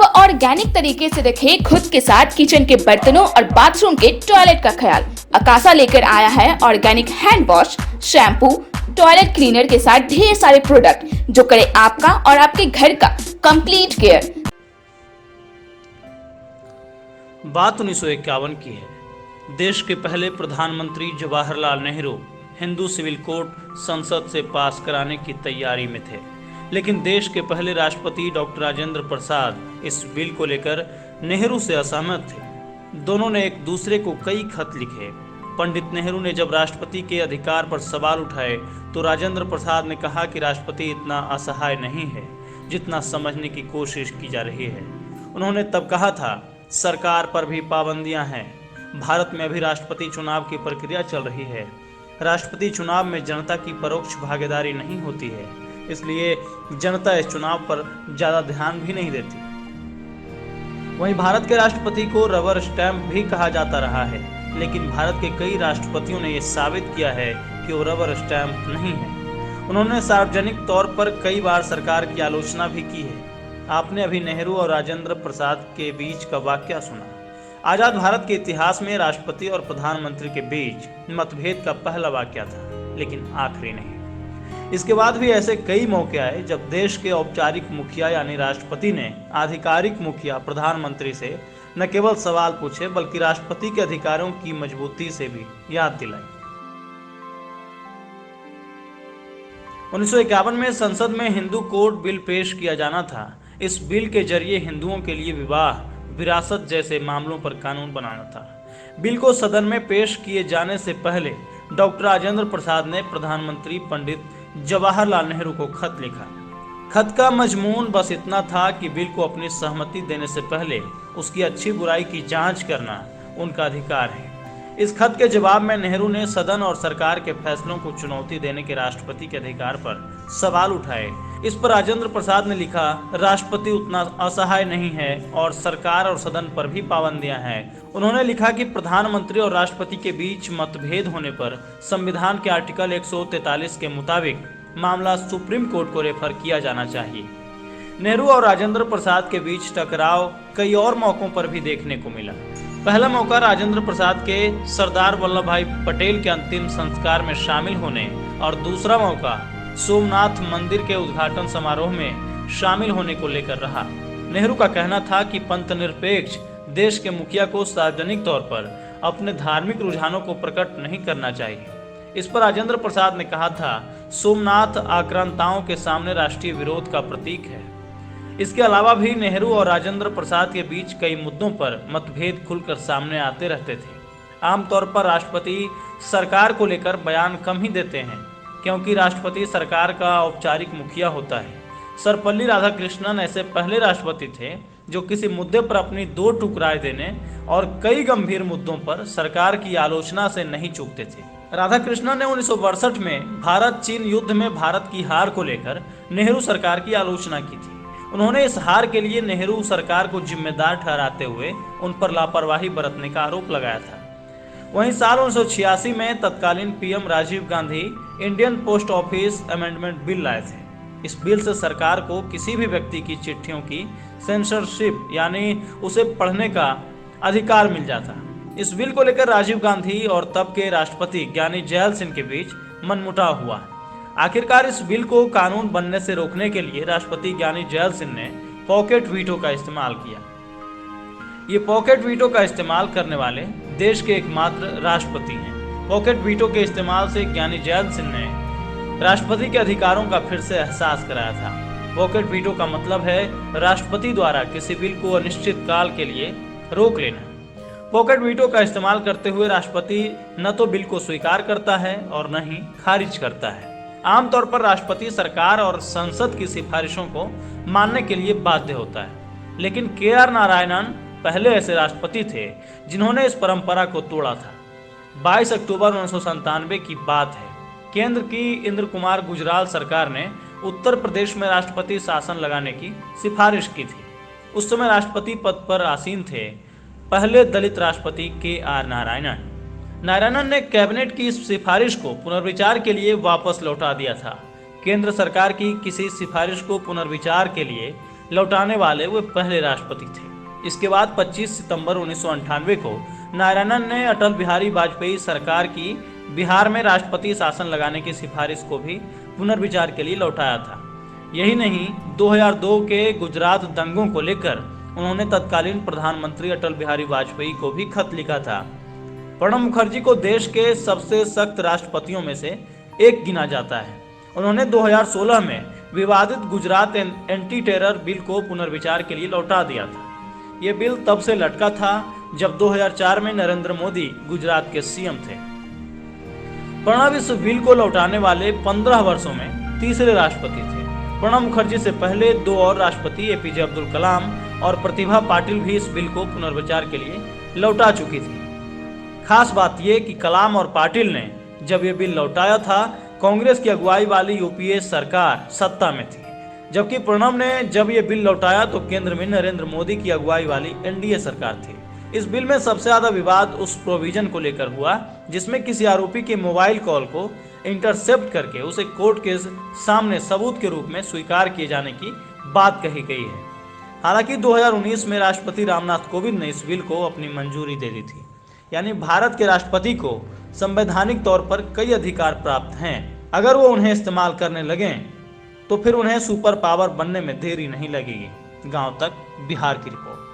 अब ऑर्गेनिक तरीके से रखें खुद के साथ किचन के बर्तनों और बाथरूम के टॉयलेट का ख्याल। अकासा लेकर आया है organic hand wash, shampoo, toilet cleaner के साथ ढेर सारे प्रोडक्ट जो करे आपका और आपके घर का कंप्लीट केयर। बात 1951 की है। देश के पहले प्रधानमंत्री जवाहरलाल नेहरू हिंदू सिविल कोड संसद से पास कराने की तैयारी में थे, लेकिन देश के पहले राष्ट्रपति डॉक्टर राजेंद्र प्रसाद इस बिल को लेकर नेहरू से असहमत थे। दोनों ने एक दूसरे को कई खत लिखे। पंडित नेहरू ने जब राष्ट्रपति के अधिकार पर सवाल उठाए तो राजेंद्र प्रसाद ने कहा कि राष्ट्रपति इतना असहाय नहीं है जितना समझने की कोशिश की जा रही है। उन्होंने तब कहा था, सरकार पर भी पाबंदियां हैं। भारत में अभी राष्ट्रपति चुनाव की प्रक्रिया चल रही है। राष्ट्रपति चुनाव में जनता की परोक्ष भागीदारी नहीं होती है, इसलिए जनता इस चुनाव पर ज्यादा ध्यान भी नहीं देती। वहीं भारत के राष्ट्रपति को रबर स्टैंप भी कहा जाता रहा है, लेकिन भारत के कई राष्ट्रपतियों ने यह साबित किया है कि वो रबर स्टैंप नहीं है। उन्होंने सार्वजनिक तौर पर कई बार सरकार की आलोचना भी की है। आपने अभी नेहरू और राजेंद्र प्रसाद के बीच का वाकया सुना। आजाद भारत के इतिहास में राष्ट्रपति और प्रधानमंत्री के बीच मतभेद का पहला वाकया था, लेकिन आखिरी नहीं। इसके बाद भी ऐसे कई मौके आए जब देश के औपचारिक मुखिया यानी राष्ट्रपति ने आधिकारिक मुखिया प्रधानमंत्री से न केवल सवाल पूछे बल्कि राष्ट्रपति के अधिकारों की मजबूती से भी याद दिलाई। 1951 में संसद में हिंदू कोड बिल पेश किया जाना था। इस बिल के जरिए हिंदुओं के लिए विवाह, विरासत जैसे मामलों पर कानून बनाना था। बिल को सदन में पेश किए जाने से पहले डॉक्टर राजेंद्र प्रसाद ने प्रधानमंत्री पंडित जवाहरलाल नेहरू को खत लिखा। खत का मजमून बस इतना था कि बिल को अपनी सहमति देने से पहले उसकी अच्छी बुराई की जांच करना उनका अधिकार है। इस खत के जवाब में नेहरू ने सदन और सरकार के फैसलों को चुनौती देने के राष्ट्रपति के अधिकार पर सवाल उठाए। इस पर राजेंद्र प्रसाद ने लिखा, राष्ट्रपति उतना असहाय नहीं है और सरकार और सदन पर भी पाबंदियां हैं। उन्होंने लिखा कि प्रधानमंत्री और राष्ट्रपति के बीच मतभेद होने पर संविधान के आर्टिकल 143 के मुताबिक मामला सुप्रीम कोर्ट को रेफर किया जाना चाहिए। नेहरू और राजेंद्र प्रसाद के बीच टकराव कई और मौकों पर भी देखने को मिला। पहला मौका राजेंद्र प्रसाद के सरदार वल्लभ भाई पटेल के अंतिम संस्कार में शामिल होने और दूसरा मौका सोमनाथ मंदिर के उद्घाटन समारोह में शामिल होने को लेकर रहा। नेहरू का कहना था कि पंथ निरपेक्ष देश के मुखिया को सार्वजनिक तौर पर अपने धार्मिक रुझानों को प्रकट नहीं करना चाहिए। इस पर राजेंद्र प्रसाद ने कहा था, सोमनाथ आक्रांताओं के सामने राष्ट्रीय विरोध का प्रतीक है। इसके अलावा भी नेहरू और राजेंद्र प्रसाद के बीच कई मुद्दों पर मतभेद खुलकर सामने आते रहते थे। आमतौर पर राष्ट्रपति सरकार को लेकर बयान कम ही देते हैं, क्योंकि राष्ट्रपति सरकार का औपचारिक मुखिया होता है। सर्वपल्ली राधाकृष्णन ऐसे पहले राष्ट्रपति थे जो किसी मुद्दे पर अपनी दो टूक राय देने और कई गंभीर मुद्दों पर सरकार की आलोचना से नहीं चूकते थे। राधाकृष्णन ने 1962 में भारत चीन युद्ध में भारत की हार को लेकर नेहरू सरकार की आलोचना की थी। उन्होंने इस हार के लिए नेहरू सरकार को जिम्मेदार ठहराते हुए उन पर लापरवाही बरतने का आरोप लगाया था। वहीं साल 1986 में तत्कालीन PM Rajiv Gandhi Indian post office amendment bill लाए थे। इस बिल से सरकार को किसी भी व्यक्ति की चिट्ठियों की सेंसरशिप यानी उसे पढ़ने का अधिकार मिल जाता। इस बिल को लेकर राजीव गांधी और तब के राष्ट्रपति ज्ञानी जैल सिंह के बीच मनमुटाव हुआ। आखिरकार इस बिल को कानून बनने से रोकने के लिए राष्ट्रपति ज्ञानी जैल सिंह ने पॉकेट वीटो का इस्तेमाल किया। ये पॉकेट वीटो का इस्तेमाल करने वाले देश के एकमात्र राष्ट्रपति हैं। पॉकेट वीटो के इस्तेमाल से ज्ञानी जैल सिंह ने राष्ट्रपति के अधिकारों का फिर से एहसास कराया था। पॉकेट वीटो का मतलब है राष्ट्रपति द्वारा किसी बिल को अनिश्चित काल के लिए रोक लेना। पॉकेट वीटो का इस्तेमाल करते हुए राष्ट्रपति न तो बिल को स्वीकार करता है और न ही खारिज करता है। आमतौर पर राष्ट्रपति सरकार और संसद की सिफारिशों को मानने के लिए बाध्य होता है, लेकिन के.आर. नारायणन पहले ऐसे राष्ट्रपति थे जिन्होंने इस परंपरा को तोड़ा था। 22 अक्टूबर 1997 की बात है। केंद्र की इंद्र कुमार गुजराल सरकार ने उत्तर प्रदेश में राष्ट्रपति शासन लगाने की सिफारिश की थी। उस समय राष्ट्रपति पद पर आसीन थे पहले दलित राष्ट्रपति के.आर. नारायणन ने कैबिनेट की इस सिफारिश को पुनर्विचार के लिए वापस लौटा दिया था। केंद्र सरकार की किसी सिफारिश को पुनर्विचार के लिए लौटाने वाले वे पहले राष्ट्रपति थे। इसके बाद 25 सितंबर 1998 को नारायणन ने अटल बिहारी वाजपेयी सरकार की बिहार में राष्ट्रपति शासन लगाने की सिफारिश को भी पुनर्विचार के लिए लौटाया था। यही नहीं, 2002 के गुजरात दंगों को लेकर उन्होंने तत्कालीन प्रधानमंत्री अटल बिहारी वाजपेयी को भी खत लिखा था। प्रणब मुखर्जी को देश के सबसे सख्त राष्ट्रपतियों में से एक गिना जाता है। उन्होंने 2016 में विवादित गुजरात एंटी टेरर बिल को पुनर्विचार के लिए लौटा दिया था। ये बिल तब से लटका था जब 2004 में नरेंद्र मोदी गुजरात के सीएम थे। प्रणब इस बिल को लौटाने वाले 15 वर्षों में तीसरे राष्ट्रपति थे। प्रणब मुखर्जी से पहले 2 और राष्ट्रपति एपीजे अब्दुल कलाम और प्रतिभा पाटिल भी इस बिल को पुनर्विचार के लिए लौटा चुकी थी। खास बात यह कि कलाम और पाटिल ने जब ये बिल लौटाया था, कांग्रेस की अगुवाई वाली यूपीए सरकार सत्ता में थी, जबकि प्रणब ने जब ये बिल लौटाया तो केंद्र में नरेंद्र मोदी की अगुवाई वाली एनडीए सरकार थी। इस बिल में सबसे ज्यादा विवाद उस प्रोविजन को लेकर हुआ जिसमें किसी आरोपी के मोबाइल कॉल को इंटरसेप्ट करके उसे कोर्ट के सामने सबूत के रूप में स्वीकार किए जाने की बात कही गई है। हालांकि 2019 में राष्ट्रपति रामनाथ कोविंद ने इस बिल को अपनी मंजूरी दे दी थी। यानी भारत के राष्ट्रपति को संवैधानिक तौर पर कई अधिकार प्राप्त हैं। अगर वो उन्हें इस्तेमाल करने लगें तो फिर उन्हें सुपर पावर बनने में देरी नहीं लगेगी। गांव तक बिहार की रिपोर्ट।